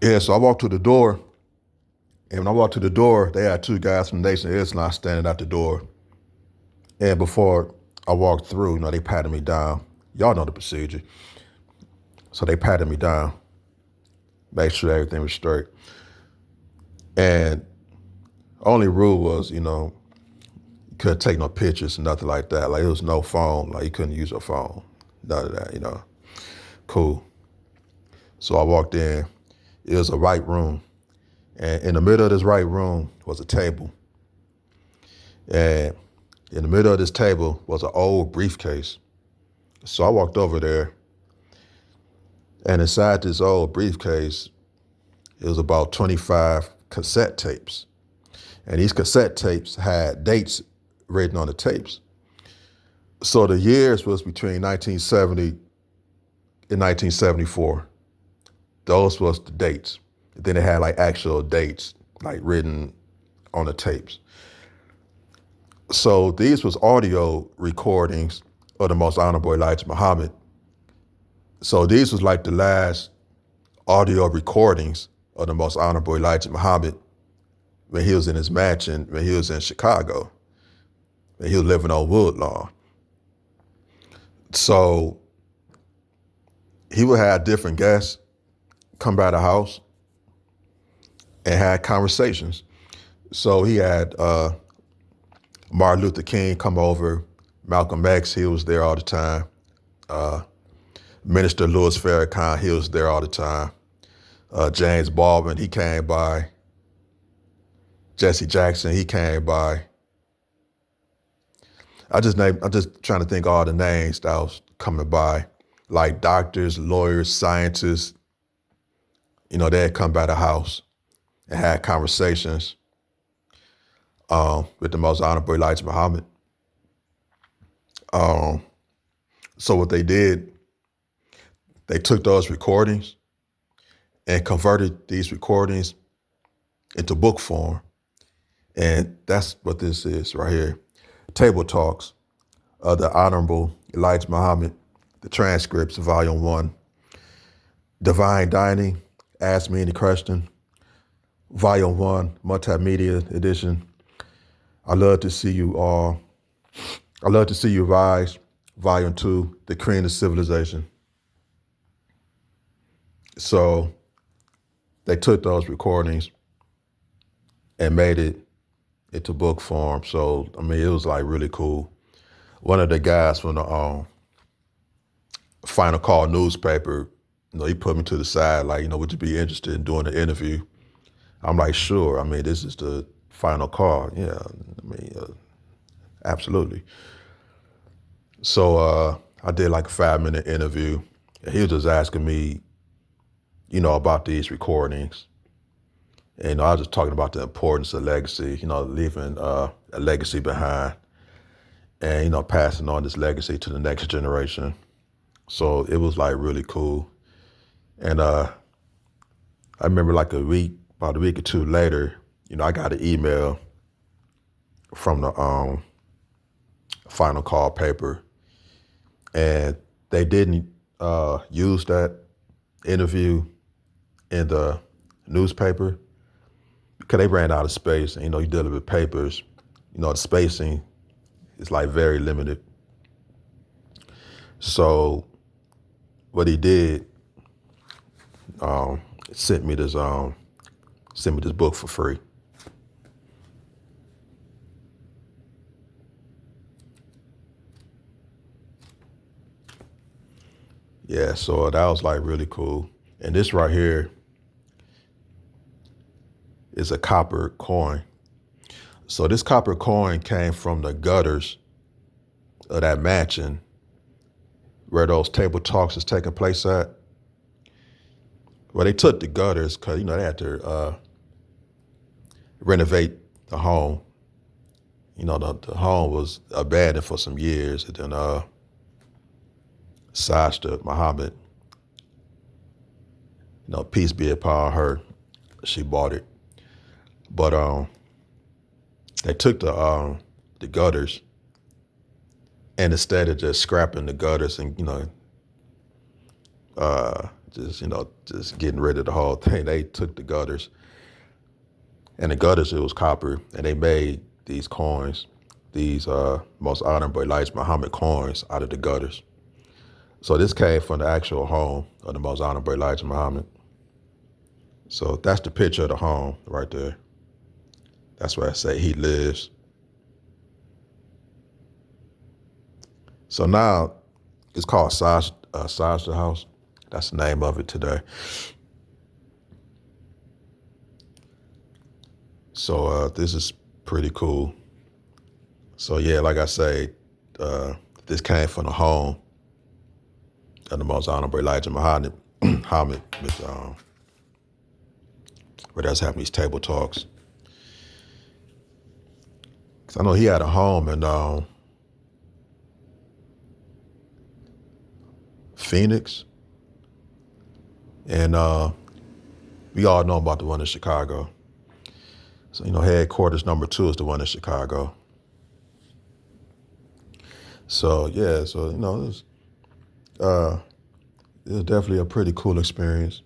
Yeah, so I walked to the door, and when I walked to the door, they had two guys from Nation of Islam standing at the door. And before I walked through, they patted me down. Y'all know the procedure. So they patted me down, made sure everything was straight. And only rule was, you couldn't take no pictures, nothing like that. Like, it was no phone. Like, you couldn't use your phone. None of that. Cool. So I walked in. It was a right room. And in the middle of this right room was a table. And in the middle of this table was an old briefcase. So I walked over there, and inside this old briefcase, it was about 25 cassette tapes. And these cassette tapes had dates written on the tapes. So the years was between 1970 and 1974. Those was the dates. Then it had like actual dates, like written on the tapes. So these was audio recordings of the Most Honorable Elijah Muhammad. So these was like the last audio recordings of the Most Honorable Elijah Muhammad when he was in his mansion, when he was in Chicago, when he was living on Woodlawn. So he would have different guests come by the house and had conversations. So he had Martin Luther King come over, Malcolm X, he was there all the time. Minister Louis Farrakhan, he was there all the time. James Baldwin, he came by. Jesse Jackson, he came by. I'm just trying to think of all the names that was coming by, like doctors, lawyers, scientists. They'd come by the house and had conversations with the Most Honorable Elijah Muhammad. So what they did, they took those recordings and converted these recordings into book form. And that's what this is right here. Table Talks of the Honorable Elijah Muhammad, the transcripts, Volume 1. Divine Dining, Ask Me Any Question, Volume 1, Multimedia Edition. I love to see you all. I love to see you rise, Volume 2, The Cream of Civilization. So they took those recordings and made it into book form. So, it was like really cool. One of the guys from the Final Call newspaper, he put me to the side, like, would you be interested in doing the interview? I'm like, sure. This is the Final Call. Yeah, absolutely. So I did like a 5-minute interview. And he was just asking me, about these recordings. And I was just talking about the importance of legacy, leaving a legacy behind and, passing on this legacy to the next generation. So it was like really cool. And I remember like about a week or two later, I got an email from the Final Call paper, and they didn't use that interview in the newspaper because they ran out of space. And, you're dealing with papers, the spacing is like very limited. So what he did, sent me this book for free. Yeah, so that was like really cool. And this right here is a copper coin. So this copper coin came from the gutters of that mansion where those table talks is taking place at. Well, they took the gutters because, they had to renovate the home. The home was abandoned for some years. And then Sajda Muhammad, peace be upon her, she bought it. But they took the gutters, and instead of just scrapping the gutters and, just getting rid of the whole thing. They took the gutters, and the gutters, it was copper, and they made these coins, these most honorable Elijah Muhammad coins out of the gutters. So this came from the actual home of the most honorable Elijah Muhammad. So that's the picture of the home right there. That's where I say he lives. So now it's called Sajda House. That's the name of it today. So this is pretty cool. So yeah, like I say, this came from the home of the most honorable Elijah Muhammad, with, where that's having these table talks. Cause I know he had a home in Phoenix, and we all know about the one in Chicago. So headquarters number 2 is the one in Chicago. So yeah, so it was definitely a pretty cool experience.